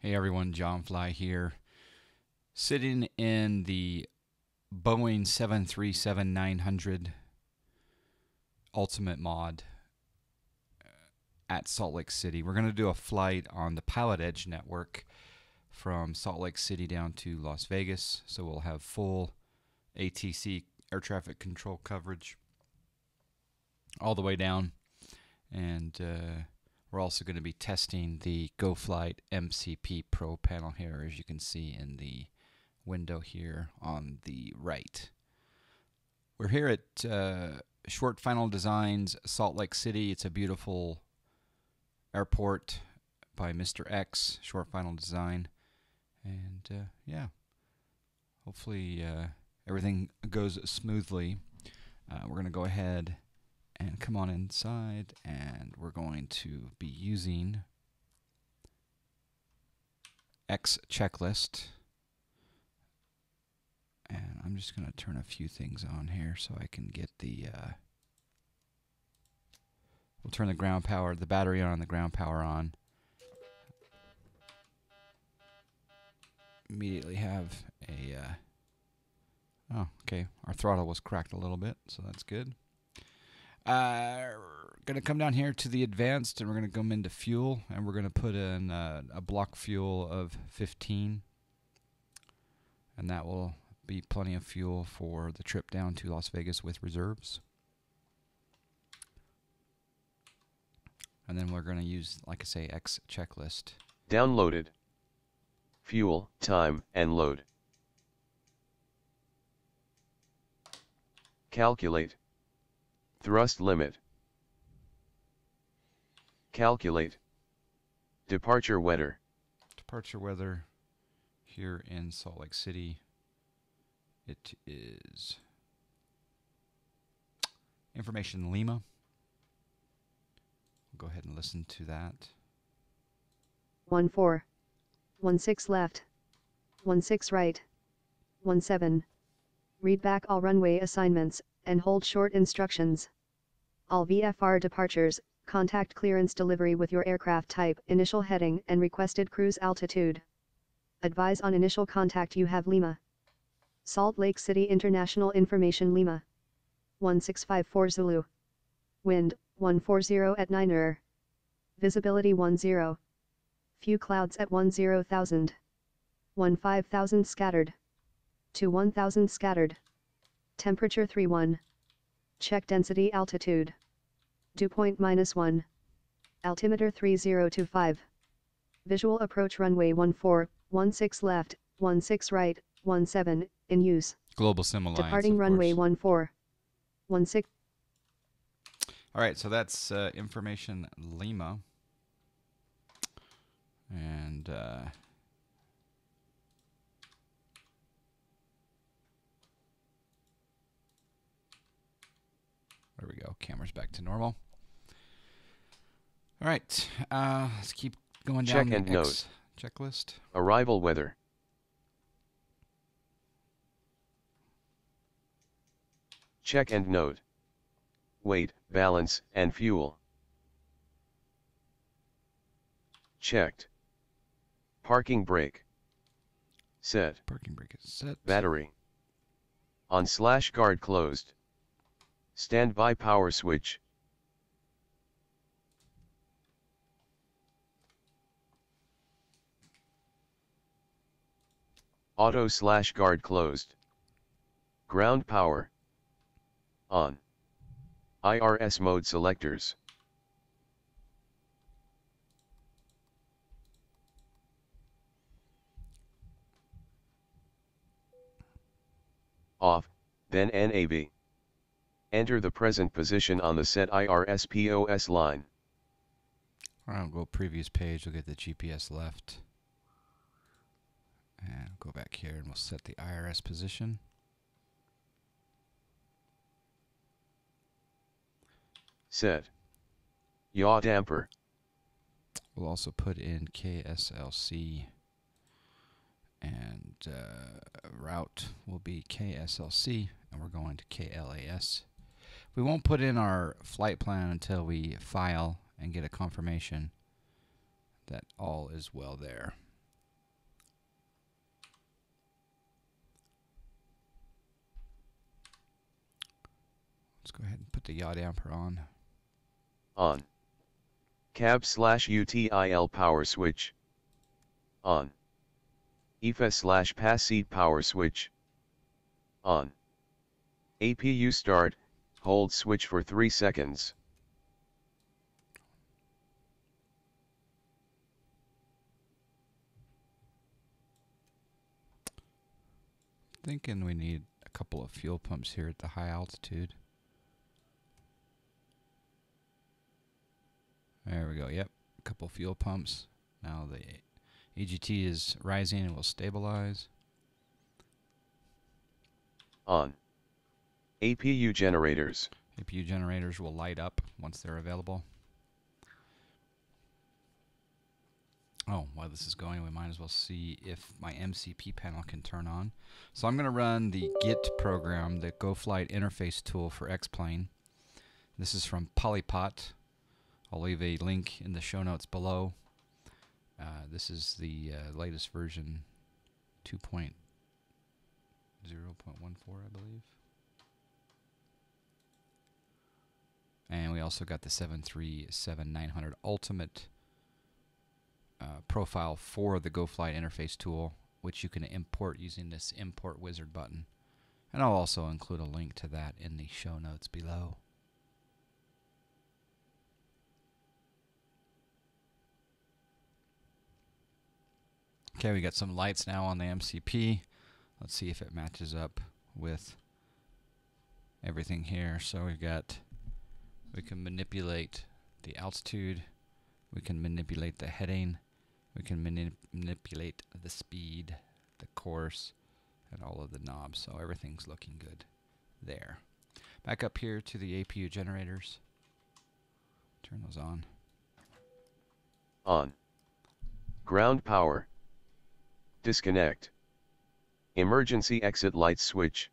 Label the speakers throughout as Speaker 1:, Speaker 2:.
Speaker 1: Hey everyone, John Fly here, sitting in the Boeing 737-900 Ultimate Mod at Salt Lake City. We're going to do a flight on the Pilotedge network from Salt Lake City down to Las Vegas, so we'll have full ATC air traffic control coverage all the way down, and we're also going to be testing the GoFlight mcp-pro panel here, as you can see in the window here on the right. We're here at Short Final Designs, Salt Lake City. It's a beautiful airport by Mr. X, Short Final Design. And yeah, hopefully everything goes smoothly. We're going to go ahead and come on inside, and we're going to be using X checklist. And I'm just going to turn a few things on here so I can get the we'll turn the ground power, the battery on, the ground power on. Immediately have a oh, okay, our throttle was cracked a little bit, so that's good. Going to come down here to the advanced, and we're going to come into fuel, and we're going to put in a block fuel of 15, and that will be plenty of fuel for the trip down to Las Vegas with reserves. And then we're going to use, like I say, X checklist.
Speaker 2: Downloaded. Fuel, time, and load. Calculate. Thrust limit. Calculate. Departure weather.
Speaker 1: Departure weather here in Salt Lake City. It is information Lima. We'll go ahead and listen to that.
Speaker 3: 14. 16 left. 16 right. 17. Read back all runway assignments, and hold short instructions. All VFR departures, contact clearance delivery with your aircraft type, initial heading, and requested cruise altitude. Advise on initial contact you have Lima. Salt Lake City International Information Lima. 1654 Zulu. Wind, 140 at 9 Visibility 10. Few clouds at 10,000. 15,000 scattered. To 1,000 scattered. Temperature 31. Check density altitude. Dew point -1. Altimeter 3025. Visual approach runway 14, 16 left, 16 right, 17, in use.
Speaker 1: Global Sim Alliance,
Speaker 3: Departing runway 14, 16.
Speaker 1: All right, so that's information Lima. And there we go. Camera's back to normal. All right, let's keep going down
Speaker 2: Check and
Speaker 1: the
Speaker 2: note.
Speaker 1: checklist.
Speaker 2: Arrival weather. Check and note. Weight, balance, and fuel. Checked. Parking brake. Set.
Speaker 1: Parking brake is set.
Speaker 2: Battery. On/guard closed. Standby power switch. Auto/guard closed. Ground power. On. IRS mode selectors. Off, then NAV. Enter the present position on the set IRS POS line.
Speaker 1: I'll go previous page, we'll get the GPS left. And go back here and we'll set the IRS position.
Speaker 2: Set. Yaw damper.
Speaker 1: We'll also put in KSLC, and route will be KSLC, and we're going to KLAS. We won't put in our flight plan until we file and get a confirmation that all is well there. Let's go ahead and put the yaw damper on.
Speaker 2: On. Cab/UTIL power switch. On. EFA/pass seat power switch. On. APU start, hold switch for 3 seconds.
Speaker 1: Thinking we need a couple of fuel pumps here at the high altitude. There we go. Yep, a couple fuel pumps. Now the EGT is rising and will stabilize.
Speaker 2: On. APU generators.
Speaker 1: APU generators will light up once they're available. Oh, while this is going, we might as well see if my MCP panel can turn on. So I'm going to run the Git program, the GoFlight interface tool for X-Plane. This is from Polypot. I'll leave a link in the show notes below. This is the latest version 2.0.14, I believe. And we also got the 737-900 Ultimate profile for the GoFlight interface tool, which you can import using this import wizard button. And I'll also include a link to that in the show notes below. Okay, we got some lights now on the MCP. Let's see if it matches up with everything here. So we can manipulate the altitude, we can manipulate the heading, we can manipulate the speed, the course, and all of the knobs. So everything's looking good there. Back up here to the APU generators. Turn those on.
Speaker 2: On. Ground power. Disconnect. Emergency exit light switch.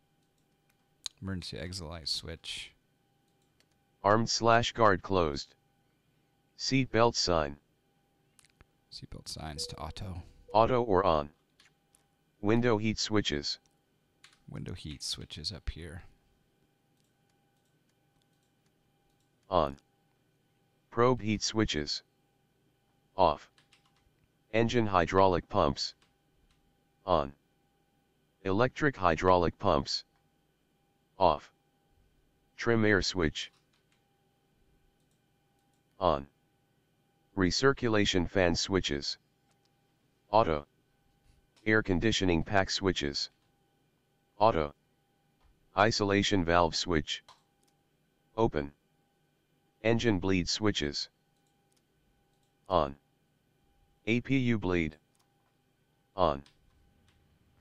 Speaker 1: Emergency exit light switch.
Speaker 2: Armed/guard closed. Seat belt sign.
Speaker 1: Seatbelt signs to auto.
Speaker 2: Auto or on. Window heat switches.
Speaker 1: Window heat switches up here.
Speaker 2: On. Probe heat switches. Off. Engine hydraulic pumps. On. Electric hydraulic pumps. Off. Trim air switch. On. Recirculation fan switches. Auto. Air conditioning pack switches. Auto. Isolation valve switch. Open. Engine bleed switches. On. APU bleed. On.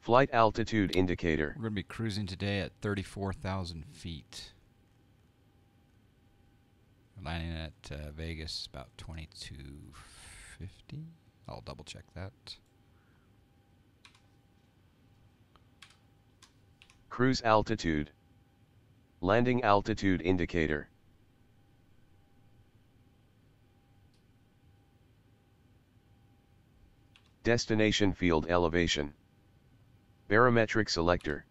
Speaker 2: Flight altitude indicator.
Speaker 1: We're going to be cruising today at 34,000 feet. Landing at Vegas about 2250. I'll double check that.
Speaker 2: Cruise altitude. Landing altitude indicator. Destination field elevation. Barometric selector.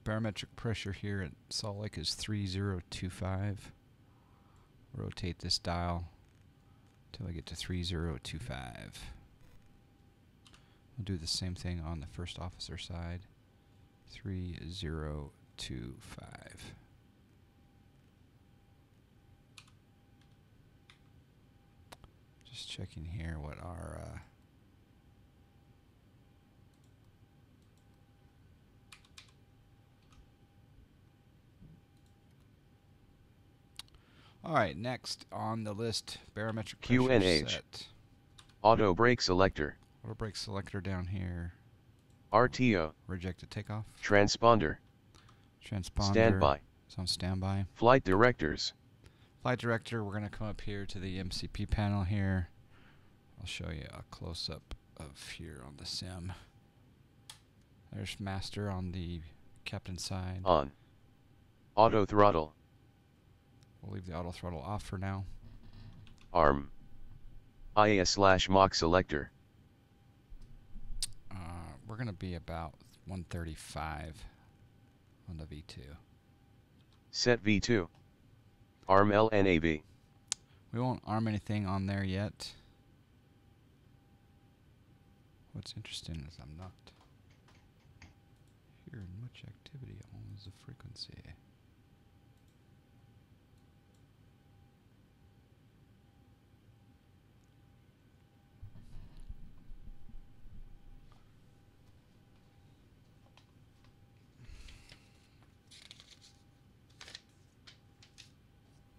Speaker 1: Barometric pressure here at Salt Lake is 3025. Rotate this dial until I get to 3025. We'll do the same thing on the first officer side. 3025. Just checking here what our all right, next on the list, barometric pressure
Speaker 2: QNH.
Speaker 1: set.
Speaker 2: Auto brake selector.
Speaker 1: Auto brake selector down here.
Speaker 2: RTO.
Speaker 1: Rejected takeoff.
Speaker 2: Transponder.
Speaker 1: Transponder.
Speaker 2: Standby.
Speaker 1: It's on standby.
Speaker 2: Flight directors.
Speaker 1: Flight director, we're going to come up here to the MCP panel here. I'll show you a close-up of here on the sim. There's master on the captain side.
Speaker 2: On. Auto throttle.
Speaker 1: We'll leave the auto throttle off for now.
Speaker 2: ARM. IA/Mach selector.
Speaker 1: We're going to be about 135 on the V2.
Speaker 2: Set V2. Arm LNAV.
Speaker 1: We won't arm anything on there yet. What's interesting is I'm not hearing much activity on the frequency.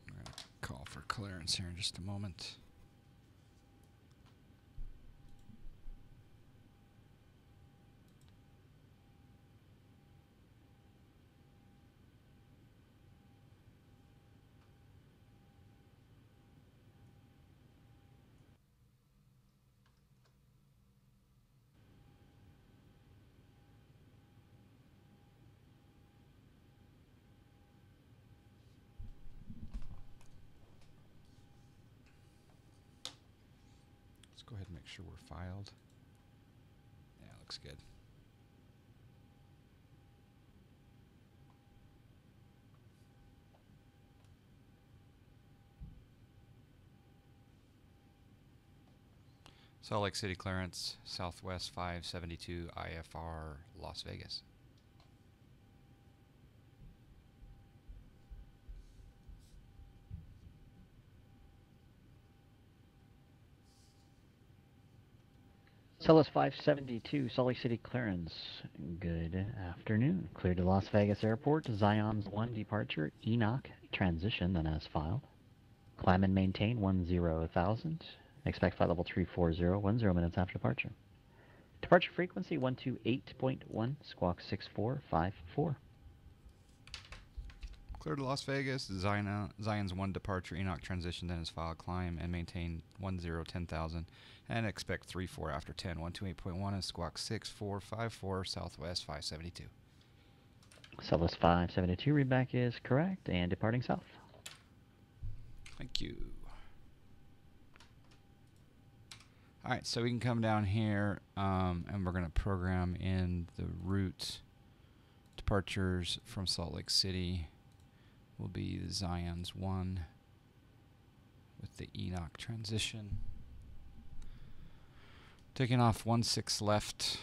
Speaker 1: I'm going to call for clearance here in just a moment. Let's go ahead and make sure we're filed. Yeah, looks good. Salt Lake City clearance, Southwest 572 IFR, Las Vegas.
Speaker 4: Celis 572, Salt Lake City clearance. Good afternoon. Cleared to Las Vegas Airport. ZIONZ1 Departure. Enoch transition, then as filed. Climb and maintain 10,000. Expect flight level 340, 10 minutes after departure. Departure frequency 128.1, squawk 6454.
Speaker 1: Clear to Las Vegas, ZIONZ1 Departure, Enoch transition, then as filed. Climb and maintain 10,000. And expect 34 after 10, 128.1 and squawk 6454, Southwest 572.
Speaker 4: Celis 572, readback is correct, and departing south.
Speaker 1: Thank you. Alright, so we can come down here and we're going to program in the route. Departures from Salt Lake City will be the ZIONZ1 with the Enoch transition. Taking off 16 left,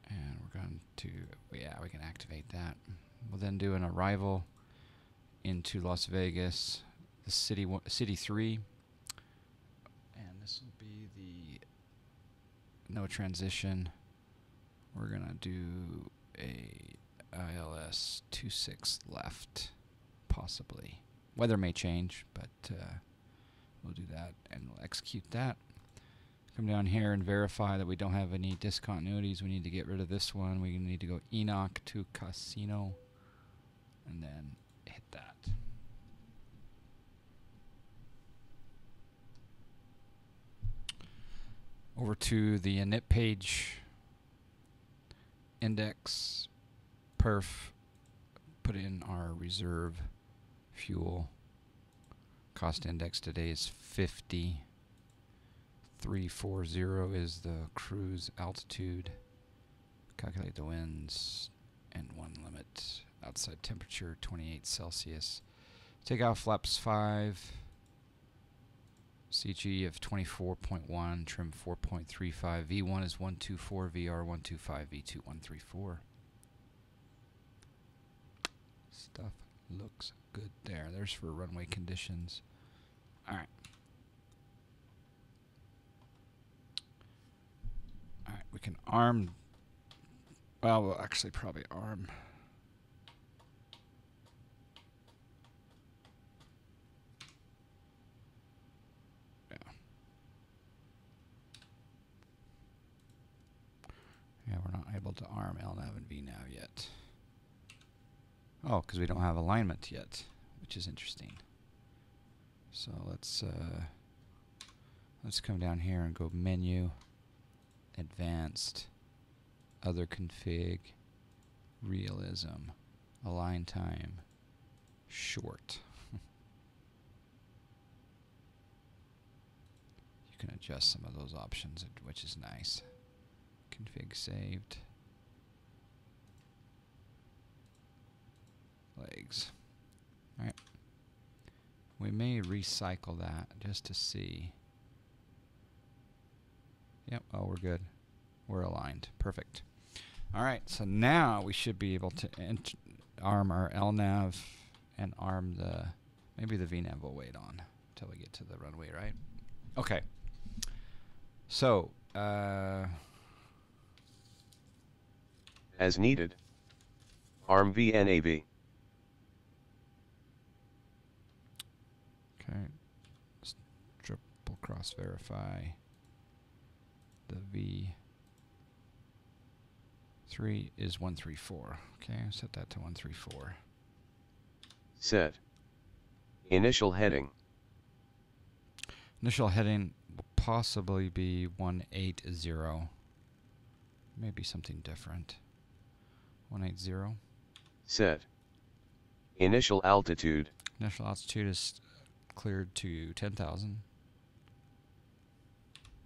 Speaker 1: and we're going to, yeah, we can activate that. We'll then do an arrival into Las Vegas, the City 3, and this will be the no transition. We're going to do a ILS 26 left, possibly. Weather may change, but we'll do that, and we'll execute that. Come down here and verify that we don't have any discontinuities. We need to get rid of this one. We need to go Enoch to Casino and then hit that. Over to the init page, index, perf, put in our reserve fuel. Cost index today is 50. 340 is the cruise altitude. Calculate the winds and one limit. Outside temperature 28 Celsius. Takeoff flaps 5. CG of 24.1. Trim 4.35. V1 is 124. VR 125. V2 134. Stuff looks good there. There's for runway conditions. Alright. Alright, we can arm. Well, we'll actually probably arm. Yeah. Yeah, we're not able to arm LNAV and VNAV yet. Oh, because we don't have alignment yet, which is interesting. So let's come down here and go menu. Advanced, other config, realism, align time, short. You can adjust some of those options, which is nice. Config saved. Legs. Alright. We may recycle that just to see. Yep, oh, we're good. We're aligned. Perfect. All right, so now we should be able to arm our LNAV and arm maybe the VNAV will wait on until we get to the runway, right? Okay. So,
Speaker 2: as needed. Arm VNAV.
Speaker 1: okay. Let's triple cross verify the V3 is 134. Okay, set that to 134.
Speaker 2: Set. Initial heading.
Speaker 1: Initial heading will possibly be 180. Maybe something different. 180.
Speaker 2: Set. Initial altitude.
Speaker 1: Initial altitude is cleared to 10,000.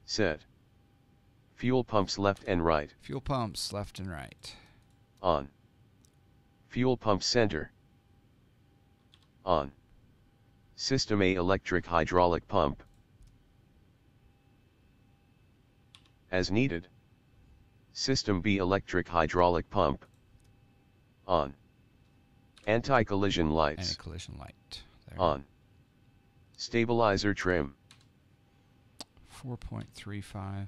Speaker 2: Set. Fuel pumps left and right.
Speaker 1: Fuel pumps left and right.
Speaker 2: On. Fuel pump center. On. System A electric hydraulic pump. As needed. System B electric hydraulic pump. On. Anti-collision lights.
Speaker 1: Anti-collision light. There.
Speaker 2: On. Stabilizer trim.
Speaker 1: 4.35.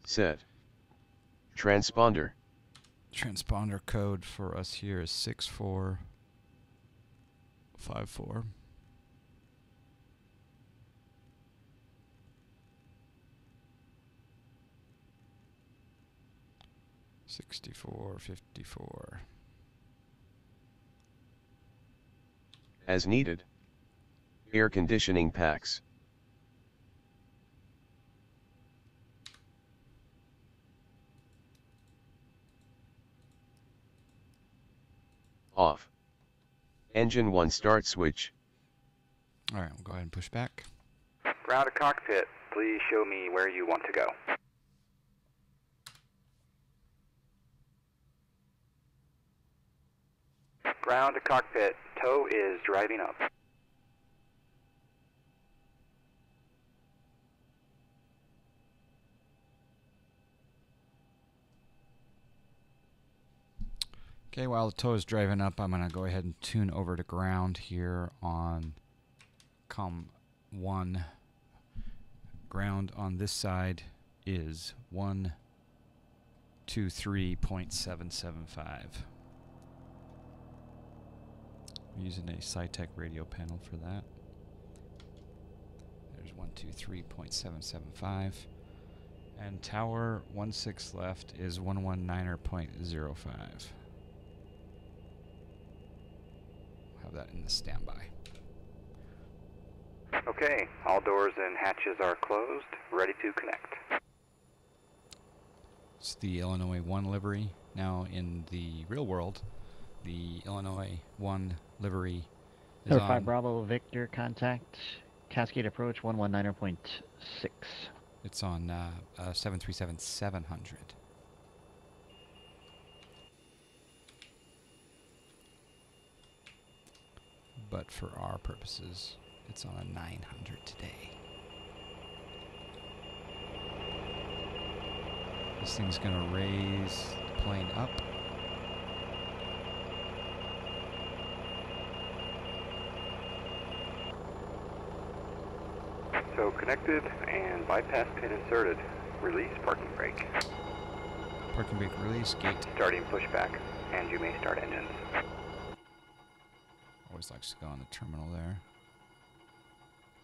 Speaker 2: Set. Transponder.
Speaker 1: Transponder code for us here is 6454. $64.54.
Speaker 2: As needed. Air conditioning packs. Off. Engine 1 start switch.
Speaker 1: All right, we'll go ahead and push back.
Speaker 5: Ground to cockpit, please show me where you want to go. Ground to cockpit, tow is driving up.
Speaker 1: Okay, while the tow is driving up, I'm going to go ahead and tune over to ground here on COM 1. Ground on this side is 123.775. I'm using a SciTech radio panel for that. There's 123.775. And tower 16 left is 119.05. Have that in the standby.
Speaker 5: Okay, all doors and hatches are closed, ready to connect.
Speaker 1: It's the Illinois 1 livery. Now in the real world, the Illinois 1 livery is
Speaker 4: Number
Speaker 1: on
Speaker 4: 5 Bravo Victor, contact Cascade approach 119.6.
Speaker 1: It's on 737-700. But for our purposes, it's on a 900 today. This thing's gonna raise the plane up.
Speaker 5: So connected and bypass pin inserted. Release parking brake.
Speaker 1: Parking brake release, gate.
Speaker 5: Starting pushback, and you may start engines.
Speaker 1: Always likes to go on the terminal there.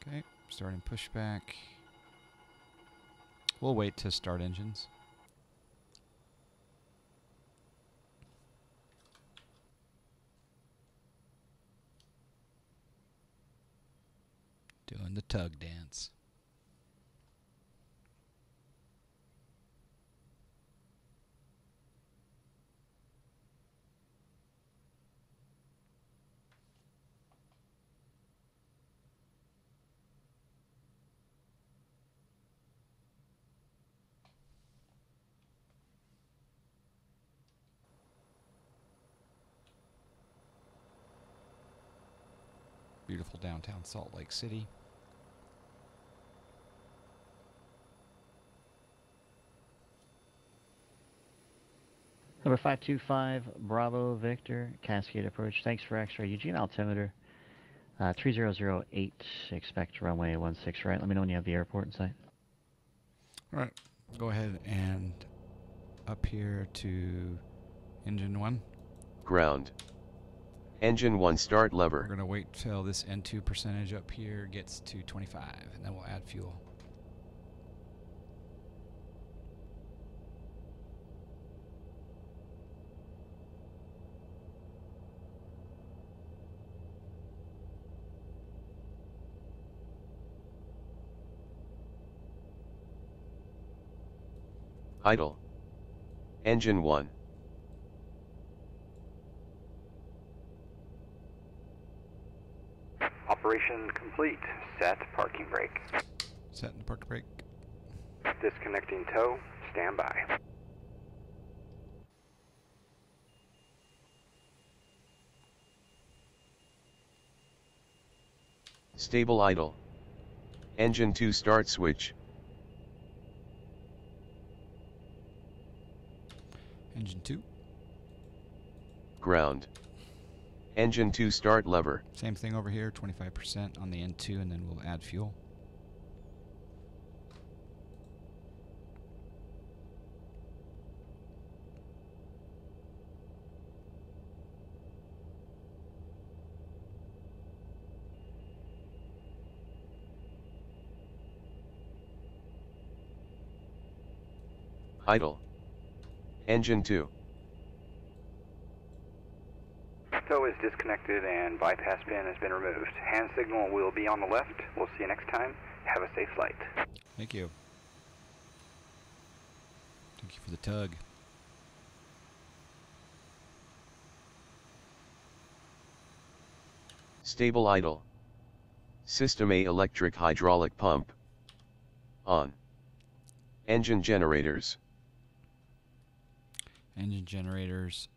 Speaker 1: Okay, starting pushback. We'll wait to start engines. Doing the tug dance. beautiful downtown Salt Lake City.
Speaker 4: Number 525, Bravo Victor, Cascade Approach. Thanks for extra. Eugene altimeter 3008. Expect runway 16 right. Let me know when you have the airport in sight.
Speaker 1: All right, go ahead and up here to engine 1.
Speaker 2: Ground. Engine 1 start
Speaker 1: We're
Speaker 2: lever.
Speaker 1: going to wait till this N2 percentage up here gets to 25, and then we'll add fuel.
Speaker 2: Idle. Engine 1.
Speaker 5: Operation complete. Set parking brake.
Speaker 1: Set the park brake.
Speaker 5: Disconnecting tow. Stand by.
Speaker 2: Stable idle. Engine 2 start switch.
Speaker 1: Engine 2.
Speaker 2: Ground. Engine 2 start lever.
Speaker 1: Same thing over here, 25% on the N2, and then we'll add fuel.
Speaker 2: Idle. Engine 2.
Speaker 5: Tow is disconnected and bypass pin has been removed. Hand signal will be on the left. We'll see you next time. Have a safe flight.
Speaker 1: Thank you. Thank you for the tug.
Speaker 2: Stable idle. System A electric hydraulic pump. On. Engine generators.
Speaker 1: Engine generators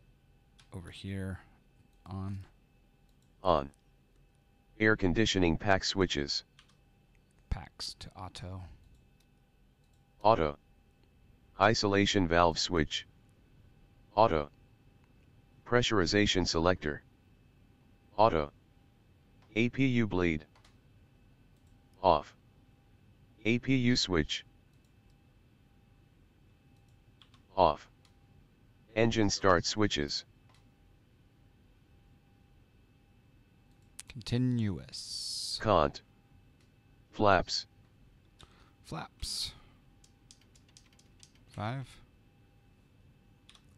Speaker 1: over here on.
Speaker 2: On. Air conditioning pack switches.
Speaker 1: Packs to auto.
Speaker 2: Auto. Isolation valve switch. Auto. Pressurization selector. Auto. APU bleed. Off. APU switch. Off. Engine start switches.
Speaker 1: Continuous.
Speaker 2: Cont. Flaps.
Speaker 1: Flaps. 5.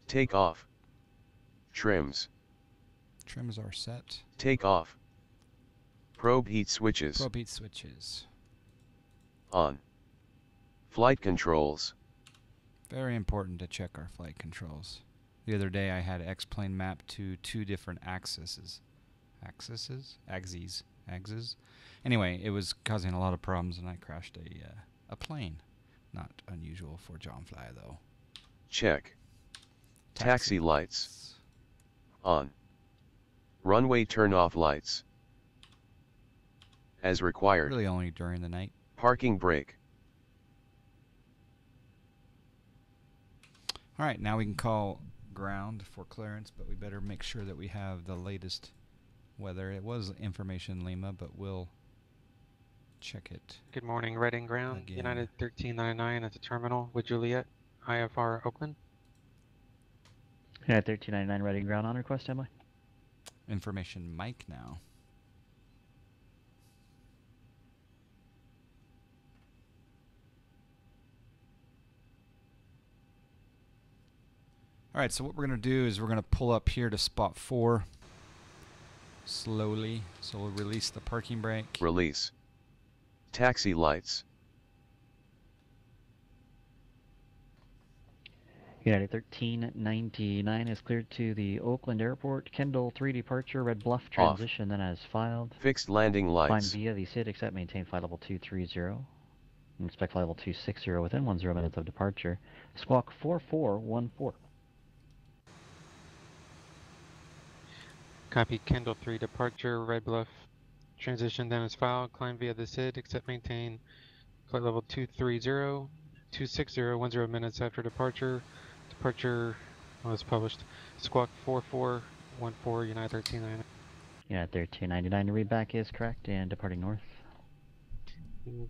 Speaker 2: Takeoff. Trims.
Speaker 1: Trims are set.
Speaker 2: Takeoff. Probe heat switches.
Speaker 1: Probe heat switches.
Speaker 2: On. Flight controls.
Speaker 1: Very important to check our flight controls. The other day I had X-plane mapped to 2 different axes. Axes? Anyway, it was causing a lot of problems and I crashed a plane. Not unusual for John Fly though.
Speaker 2: Check. Taxi lights. On. Runway turn off lights. As required.
Speaker 1: Really only during the night.
Speaker 2: Parking brake.
Speaker 1: Alright, now we can call ground for clearance, but we better make sure that we have the latest weather. It was information Lima, but we'll check it.
Speaker 6: Good morning, Reading Ground,
Speaker 1: Again.
Speaker 6: United 1399 at the terminal with Juliet, IFR Oakland.
Speaker 4: Yeah, 1399 Reading Ground on request, Emily.
Speaker 1: Information Mike now. Alright, so what we're going to do is we're going to pull up here to spot 4 slowly. So we'll release the parking brake.
Speaker 2: Release. Taxi lights.
Speaker 4: United 1399 is cleared to the Oakland Airport. Kendall 3 departure, Red Bluff transition, then as filed.
Speaker 2: Fixed landing
Speaker 4: Climb
Speaker 2: lights.
Speaker 4: via the SID, accept, maintain flight level 230. Inspect flight level 260 within 10 minutes of departure. Squawk 4414.
Speaker 6: Copy, Kendall 3 departure, Red Bluff Transition then as filed. Climb via the SID, except maintain flight level 230, 260, 10 minutes after departure. Departure was published. Squawk 4414, United 1399.
Speaker 4: United 1399 to read back is correct and departing north.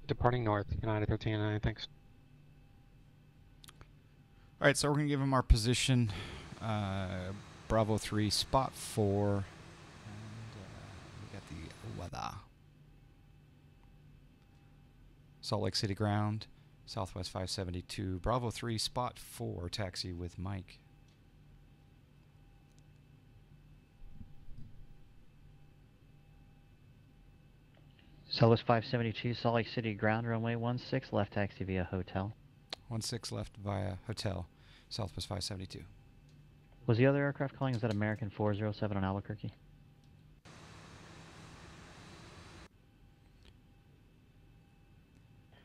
Speaker 6: Departing north, United 1399, thanks.
Speaker 1: All right, so we're going to give him our position. Bravo 3, spot 4. And we got the weather. Salt Lake City ground, Southwest 572. Bravo 3, spot 4, taxi with Mike.
Speaker 4: Southwest 572, Salt Lake City ground, runway 16, left taxi via hotel.
Speaker 1: 16 left via hotel, Southwest 572.
Speaker 4: Was the other aircraft calling? Is that American 407 on Albuquerque?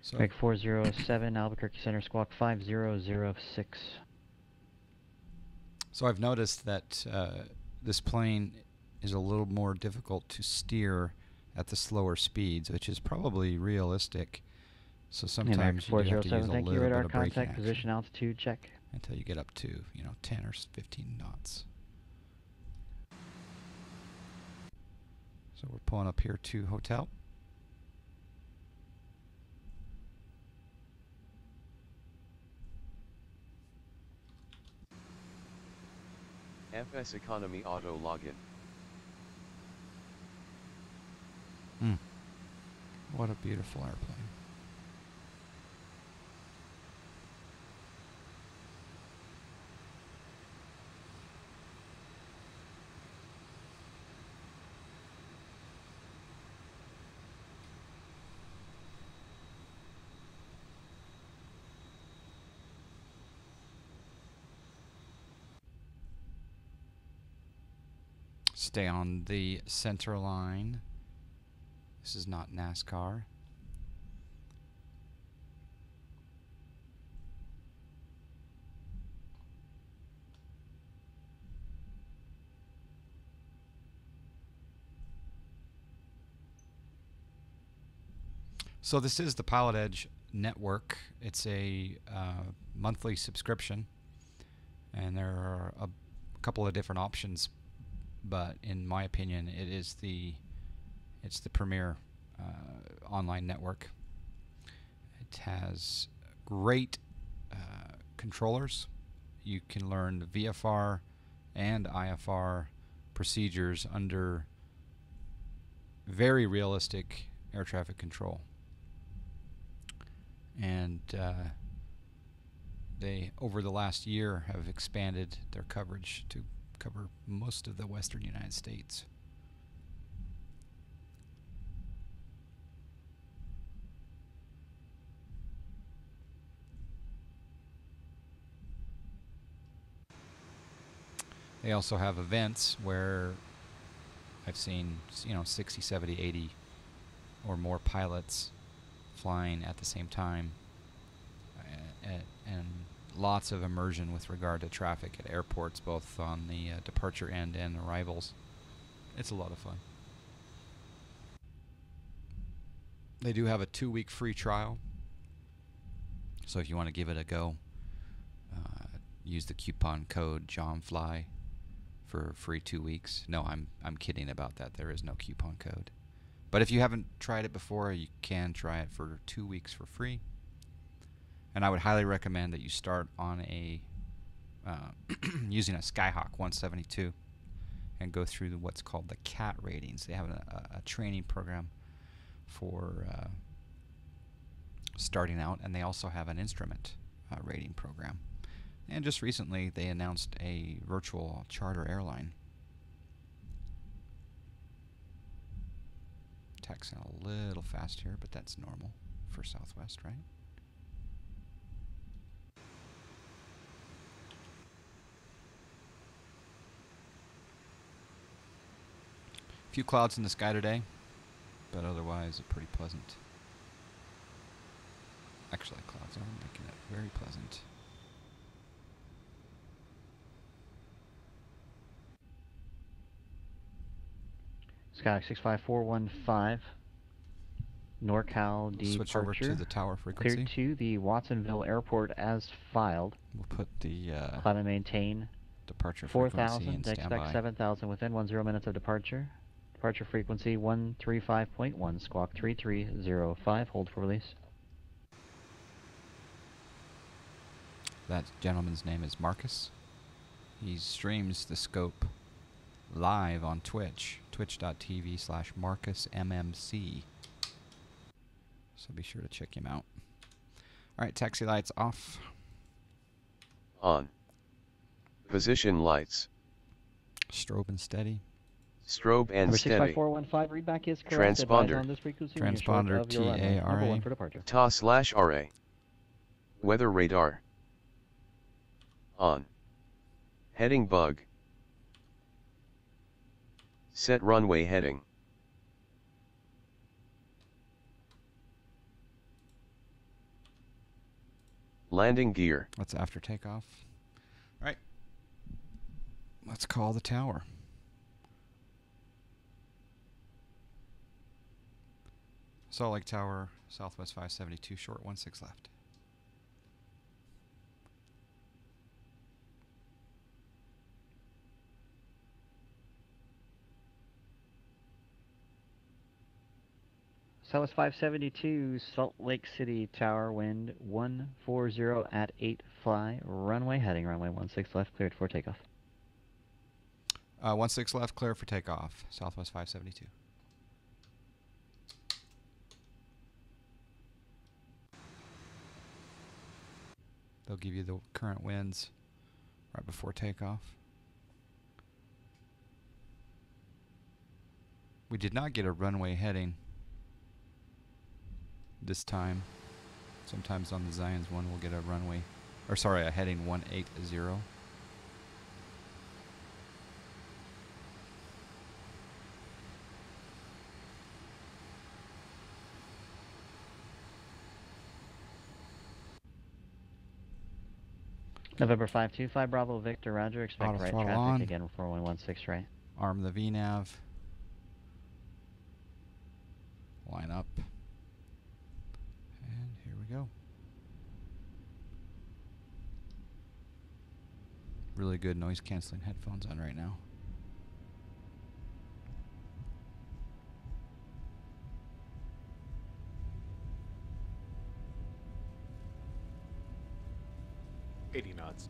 Speaker 1: So
Speaker 4: American 407, Albuquerque Center, squawk 5006.
Speaker 1: So I've noticed that this plane is a little more difficult to steer at the slower speeds, which is probably realistic. So sometimes you do have to use a
Speaker 4: thank you.
Speaker 1: little
Speaker 4: Radar
Speaker 1: bit of braking
Speaker 4: contact,
Speaker 1: action
Speaker 4: position, altitude, check.
Speaker 1: until you get up to, 10 or 15 knots. So we're pulling up here to hotel.
Speaker 2: FS Economy Auto Login.
Speaker 1: What a beautiful airplane. Stay on the center line. This is not NASCAR. So this is the Pilotedge network. It's a monthly subscription, and there are a couple of different options. But in my opinion, it's the premier online network. It has great controllers. You can learn the VFR and IFR procedures under very realistic air traffic control. And they, over the last year, have expanded their coverage to cover most of the western United States. They also have events where I've seen, 60, 70, 80 or more pilots flying at the same time, and lots of immersion with regard to traffic at airports, both on the departure end and arrivals. It's a lot of fun. They do have a 2-week free trial, so if you want to give it a go, use the coupon code JOHNFLY for free 2 weeks. No, I'm kidding about that. There is no coupon code. But if you haven't tried it before, you can try it for 2 weeks for free. And I would highly recommend that you start on a using a Skyhawk 172 and go through what's called the CAT ratings. They have a training program for starting out, and they also have an instrument rating program. And just recently, they announced a virtual charter airline. Taxiing a little fast here, but that's normal for Southwest, right? A few clouds in the sky today, but otherwise pretty pleasant. Actually, clouds are making it very pleasant.
Speaker 4: Sky 65415, NorCal departure.
Speaker 1: Switch over to the tower frequency.
Speaker 4: Cleared to the Watsonville Airport as filed.
Speaker 1: We'll put the
Speaker 4: Climb and maintain
Speaker 1: departure frequency
Speaker 4: 4,000,
Speaker 1: in standby.
Speaker 4: expect 7,000 within 10 minutes of departure. Departure frequency 135.1, squawk 3305, hold for release.
Speaker 1: That gentleman's name is Marcus. He streams the scope live on Twitch, twitch.tv/MarcusMMC. So be sure to check him out. All right, taxi lights off.
Speaker 2: On. Position lights.
Speaker 1: Strobe and steady.
Speaker 2: Strobe and
Speaker 4: Number
Speaker 2: steady.
Speaker 4: 65415, readback is correct. Advise
Speaker 2: Transponder.
Speaker 4: on this frequency when you're short
Speaker 1: Transponder
Speaker 4: of your runway. Number
Speaker 1: TARA.
Speaker 4: 1 for departure.
Speaker 2: TA/RA. Weather radar. On. Heading bug. Set runway heading. Landing gear.
Speaker 1: That's after takeoff. All right. Let's call the tower. Salt Lake Tower, Southwest 572, short 16 left.
Speaker 4: Southwest 572, Salt Lake City Tower, wind 140 at 8 fly, runway heading, runway 16 left, cleared for takeoff.
Speaker 1: 16 left, clear for takeoff, Southwest 572. They'll give you the current winds right before takeoff. We did not get a runway heading this time. Sometimes on the ZIONZ1 we'll get a runway, or sorry, a heading 180.
Speaker 4: November 525, Bravo Victor, roger, expect
Speaker 1: Auto
Speaker 4: right
Speaker 1: throttle
Speaker 4: traffic,
Speaker 1: on.
Speaker 4: again 4116 right.
Speaker 1: Arm the VNAV. Line up. And here we go. Really good noise canceling headphones on right now.
Speaker 7: knots.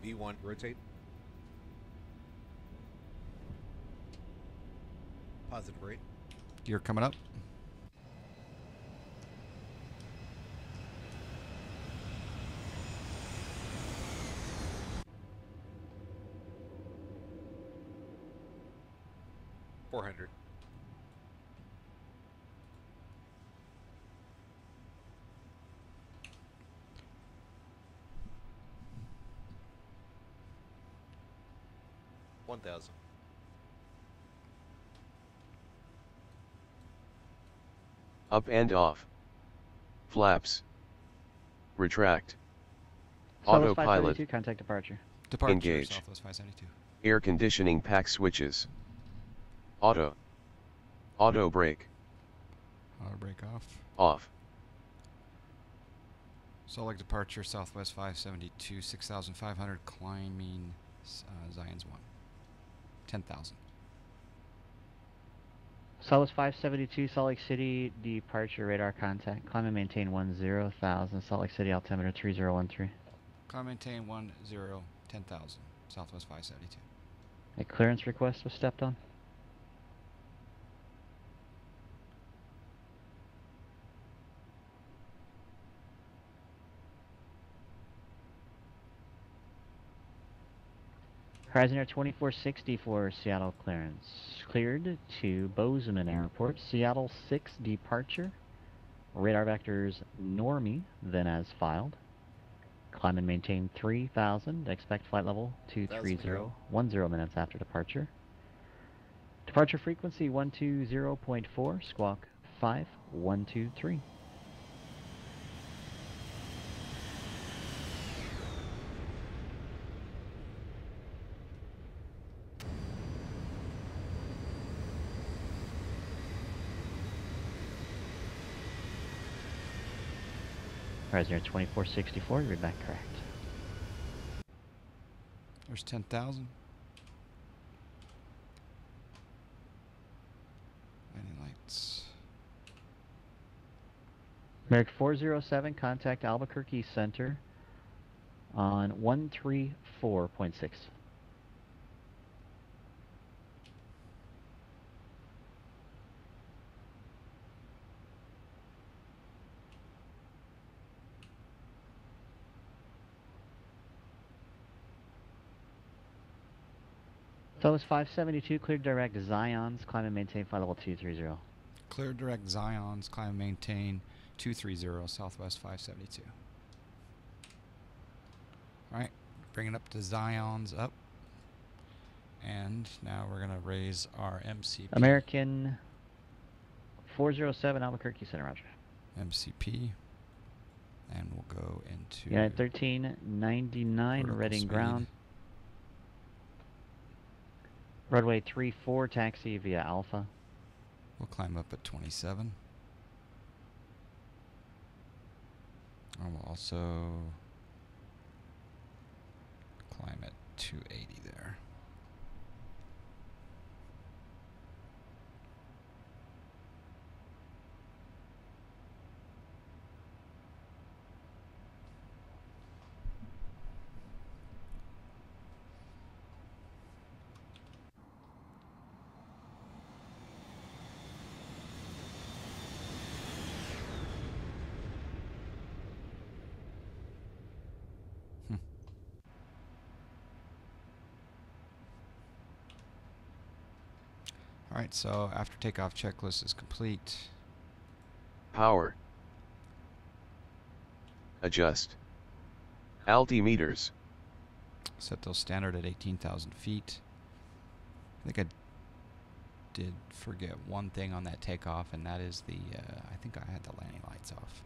Speaker 7: V1, rotate. Positive rate.
Speaker 1: Gear coming up.
Speaker 7: $400. $1,000.
Speaker 2: Up and off. Flaps. Retract.
Speaker 4: Southwest
Speaker 2: Autopilot.
Speaker 4: 572, contact departure.
Speaker 1: Departure,
Speaker 2: Engage.
Speaker 1: Southwest 572.
Speaker 2: Air conditioning pack switches. Auto. Auto brake.
Speaker 1: Auto brake off.
Speaker 2: Off.
Speaker 1: Salt Lake departure, Southwest 572, 6,500, climbing ZIONZ1. 10,000.
Speaker 4: Southwest 572, Salt Lake City, departure, radar contact. Climb and maintain 10,000, Salt Lake City, altimeter 3013.
Speaker 1: Climb maintain 10,000, Southwest 572.
Speaker 4: A clearance request was stepped on. Horizon Air 2460 for Seattle clearance. Cleared to Bozeman Airport. Seattle 6 departure. Radar vectors normie, then as filed. Climb and maintain 3,000. Expect flight level 230. 10 minutes after departure. Departure frequency 120.4. Squawk 5123. Prisoner 2464, read back correct.
Speaker 1: There's 10,000. Landing lights.
Speaker 4: Merrick 407, contact Albuquerque Center on 134.6. Southwest 572, cleared direct ZIONZ, climb and maintain flight level 230.
Speaker 1: Clear direct ZIONZ, climb and maintain 230, Southwest 572. Alright, bring it up to ZIONZ up. And now we're going to raise our MCP.
Speaker 4: American 407, Albuquerque Center, roger.
Speaker 1: MCP. And we'll go into...
Speaker 4: United 1399, Reading
Speaker 1: speed.
Speaker 4: ground. Runway 34, taxi via Alpha.
Speaker 1: We'll climb up at 27. And we'll also climb at 280 there. Alright, so after takeoff checklist is complete.
Speaker 2: Power. Adjust. Altimeters.
Speaker 1: Set those standard at 18,000 feet. I think I did forget one thing on that takeoff, and that is the, I think I had the landing lights off.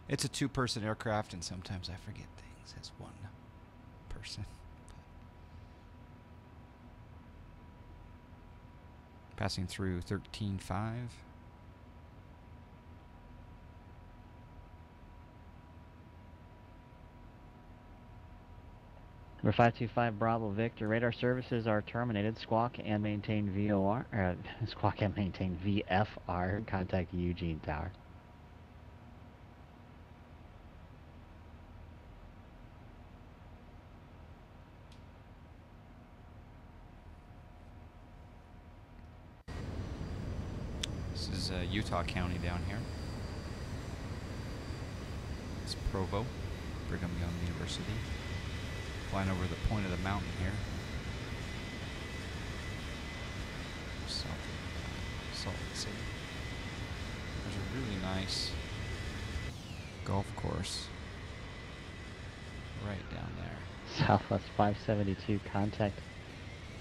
Speaker 1: It's a two-person aircraft, and sometimes I forget things as one person. Passing through 13.5.
Speaker 4: Number 525 Bravo Victor, radar services are terminated. Squawk and maintain VOR. Squawk and maintain VFR. Contact Eugene Tower.
Speaker 1: This is Utah County down here. It's Provo, Brigham Young University. Flying over the point of the mountain here. South of Salt Lake City. There's a really nice golf course right down there.
Speaker 4: Southwest 572, contact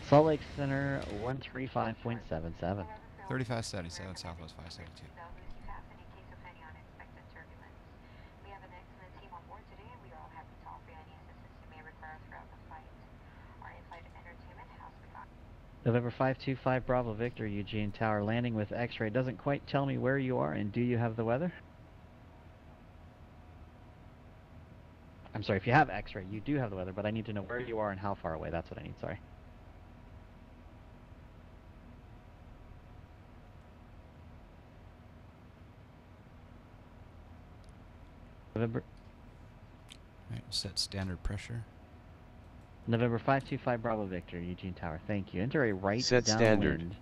Speaker 4: Salt Lake Center 135.77.
Speaker 1: 3577 Southwest 572.
Speaker 8: November
Speaker 4: 525 Bravo Victor, Eugene Tower, landing with X-ray. Doesn't quite tell me where you are, and do you have the weather? I'm sorry, if you have X-ray, you do have the weather, but I need to know where you are and how far away. That's what I need, sorry. November.
Speaker 1: Right, we'll set standard pressure.
Speaker 4: November 525 Bravo Victor, Eugene Tower. Thank you. Enter a right
Speaker 2: Set standard.
Speaker 4: downwind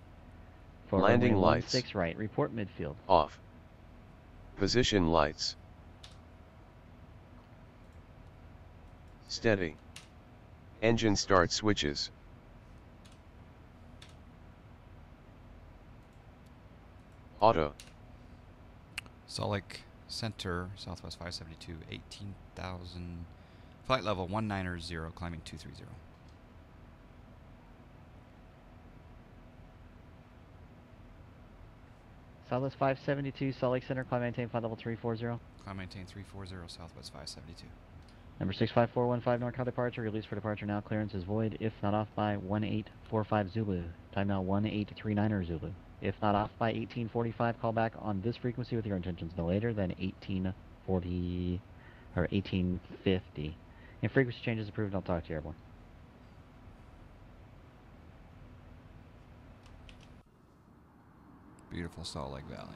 Speaker 4: for
Speaker 2: Landing
Speaker 4: runway
Speaker 2: lights.
Speaker 4: 16 right. Report midfield.
Speaker 2: Off. Position lights. Steady. Engine start switches. Auto.
Speaker 1: Salt Lake Center, Southwest 572, 18,000. Flight level 190, climbing 230.
Speaker 4: Southwest 572, Salt Lake Center, climb maintain flight level 340.
Speaker 1: Climb maintain 340, Southwest 572.
Speaker 4: Number 65415 NorCal departure, release for departure now, clearance is void if not off by 1845 Zulu. Time now 1839 Zulu. If not off by 1845, call back on this frequency with your intentions no later than 1840 or 1850. If frequency changes approved, I'll talk to you, airborne.
Speaker 1: Beautiful Salt Lake Valley.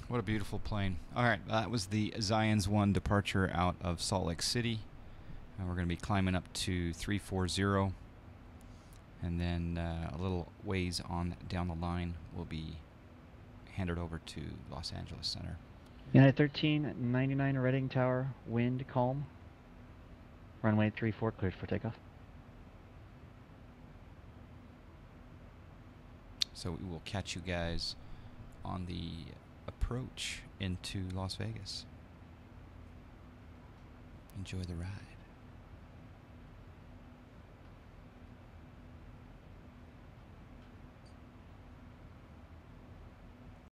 Speaker 1: What a beautiful plane. Alright, that was the ZIONZ1 Departure out of Salt Lake City. And we're going to be climbing up to 340. And then a little ways on down the line will be handed over to Los Angeles Center.
Speaker 4: United 1399 Reading Tower, wind calm. Runway 34 cleared for takeoff.
Speaker 1: So we will catch you guys on the approach into Las Vegas. Enjoy the ride.